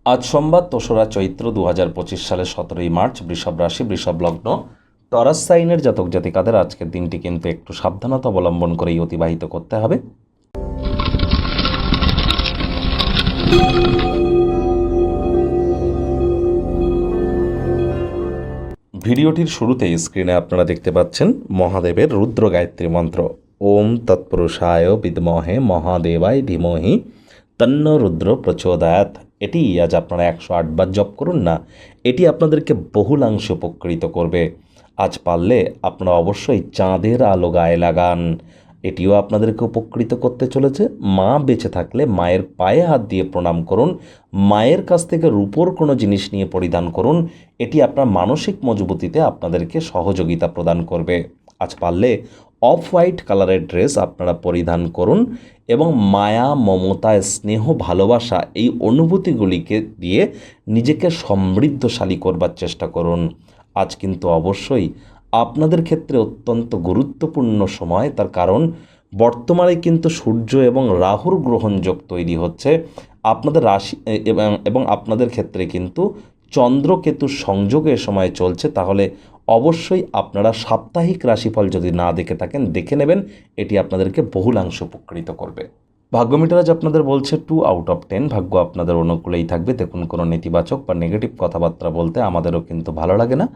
আজ সোমবার ২রা চৈত্র ২০২৫ সালের ১৭ই মার্চ। বৃষভ রাশি, বৃষভ লগ্ন, টরাস সাইনের জাতক জাতিকাদের আজকের দিনটি কিন্তু একটু সাবধানতা অবলম্বন করেই অতিবাহিত করতে হবে। ভিডিওটির শুরুতেই স্ক্রিনে আপনারা দেখতে পাচ্ছেন মহাদেবের রুদ্র গায়ত্রী মন্ত্র। ওম তৎপুরুষায় বিদ্মহে মহাদেবায় ধীমহি তন্ন রুদ্র প্রচোদয়াৎ। এটি আজ আপনারা ১০৮ বার জপ করুন না, এটি আপনাদেরকে বহুলাংশে উপকৃত করবে। আজ পারলে আপনারা অবশ্যই চাঁদের আলো গায়ে লাগান, এটিও আপনাদেরকে উপকৃত করতে চলেছে। মা বেঁচে থাকলে মায়ের পায়ে হাত দিয়ে প্রণাম করুন, মায়ের কাছ থেকে রূপোর কোনো জিনিস নিয়ে পরিধান করুন, এটি আপনার মানসিক মজবুতিতে আপনাদেরকে সহযোগিতা প্রদান করবে। আজ পারলে অফ হোয়াইট কালারের ড্রেস আপনারা পরিধান করুন এবং মায়া, মমতা, স্নেহ, ভালোবাসা এই অনুভূতিগুলিকে দিয়ে নিজেকে সমৃদ্ধশালী করবার চেষ্টা করুন। আজ কিন্তু অবশ্যই আপনাদের ক্ষেত্রে অত্যন্ত গুরুত্বপূর্ণ সময়, তার কারণ বর্তমানে কিন্তু সূর্য এবং রাহুর গ্রহণযোগ তৈরি হচ্ছে আপনাদের রাশি এবং আপনাদের ক্ষেত্রে কিন্তু চন্দ্রকেতুর সংযোগে সময় চলছে। তাহলে অবশ্যই আপনারা সাপ্তাহিক রাশিফল যদি না দেখে থাকেন দেখে নেবেন, এটি আপনাদেরকে বহুলাংশ উপকৃত করবে। ভাগ্য মিটার আজ আপনাদের বলছে 2 আউট অফ 10, ভাগ্য আপনাদের অনুকূলেই থাকবে। দেখুন, কোনো নেতিবাচক বা নেগেটিভ কথাবার্তা বলতে আমাদেরও কিন্তু ভালো লাগে না,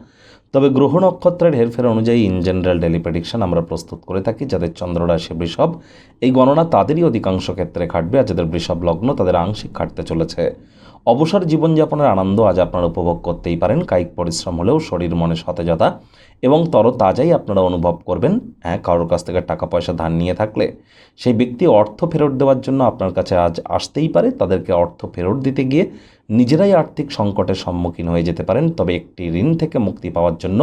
তবে গ্রহ নক্ষত্রের হেরফের অনুযায়ী ইন জেনারেল ডেলি প্রেডিকশন আমরা প্রস্তুত করে থাকি। যাদের চন্দ্র রাশি বৃষভ, এই গণনা তাদেরই অধিকাংশ ক্ষেত্রে খাটবে, আর যাদের বৃষভ লগ্ন তাদের আংশিক খাটতে চলেছে। অবসর জীবনযাপনের আনন্দ আজ আপনারা উপভোগ করতেই পারেন। কায়িক পরিশ্রম হলেও শরীর মনে সতেজতা এবং তরতাজাই আপনারা অনুভব করবেন। হ্যাঁ, কারোর কাছ থেকে টাকা পয়সা ধার নিয়ে থাকলে সেই ব্যক্তি অর্থ ফেরত দেওয়ার জন্য আপনার কাছে আজ আসতেই পারে। তাদেরকে অর্থ ফেরত দিতে গিয়ে নিজেরাই আর্থিক সংকটের সম্মুখীন হয়ে যেতে পারেন। তবে একটি ঋণ থেকে মুক্তি পাওয়ার জন্য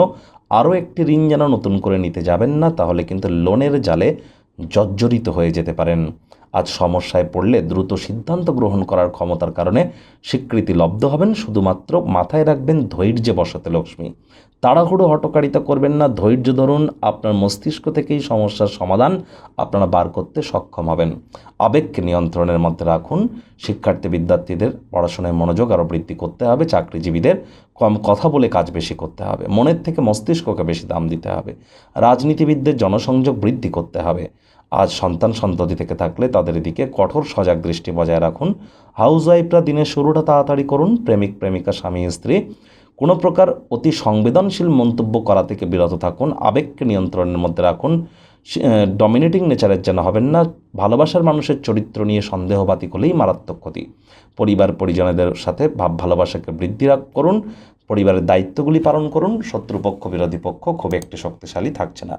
আরও একটি ঋণ যেন নতুন করে নিতে যাবেন না, তাহলে কিন্তু লোনের জালে জর্জরিত হয়ে যেতে পারেন। আজ সমস্যায় পড়লে দ্রুত সিদ্ধান্ত গ্রহণ করার ক্ষমতার কারণে স্বীকৃতি লব্ধ হবেন। শুধুমাত্র মাথায় রাখবেন, ধৈর্যে বসতে লক্ষ্মী। তাড়াহুড়ো হটকারিতা করবেন না, ধৈর্য ধরুন। আপনার মস্তিষ্ক থেকেই সমস্যার সমাধান আপনারা বার করতে সক্ষম হবেন। আবেগকে নিয়ন্ত্রণের মধ্যে রাখুন। শিক্ষার্থী বিদ্যার্থীদের পড়াশোনায় মনোযোগ আরও বৃদ্ধি করতে হবে। চাকরিজীবীদের কম কথা বলে কাজ বেশি করতে হবে, মনের থেকে মস্তিষ্ককে বেশি দাম দিতে হবে। রাজনীতিবিদদের জনসংযোগ বৃদ্ধি করতে হবে। আজ সন্তান সন্ততি থেকে থাকলে তাদের দিকে কঠোর সজাগ দৃষ্টি বজায় রাখুন। হাউসওয়াইফরা দিনের শুরুটা তাড়াতাড়ি করুন। প্রেমিক প্রেমিকা, স্বামী স্ত্রী কোনো প্রকার অতি সংবেদনশীল মন্তব্য করা থেকে বিরত থাকুন। আবেগকে নিয়ন্ত্রণের মধ্যে রাখুন। ডমিনেটিং নেচারের যেন হবেন না। ভালোবাসার মানুষের চরিত্র নিয়ে সন্দেহবাতিক হলেই মারাত্মক ক্ষতি। পরিবার পরিজনদের সাথে ভাব ভালোবাসাকে বৃদ্ধি করুন। পরিবারের দায়িত্বগুলি পালন করুন। শত্রুপক্ষ বিরোধী পক্ষ খুব একটি শক্তিশালী থাকছে না।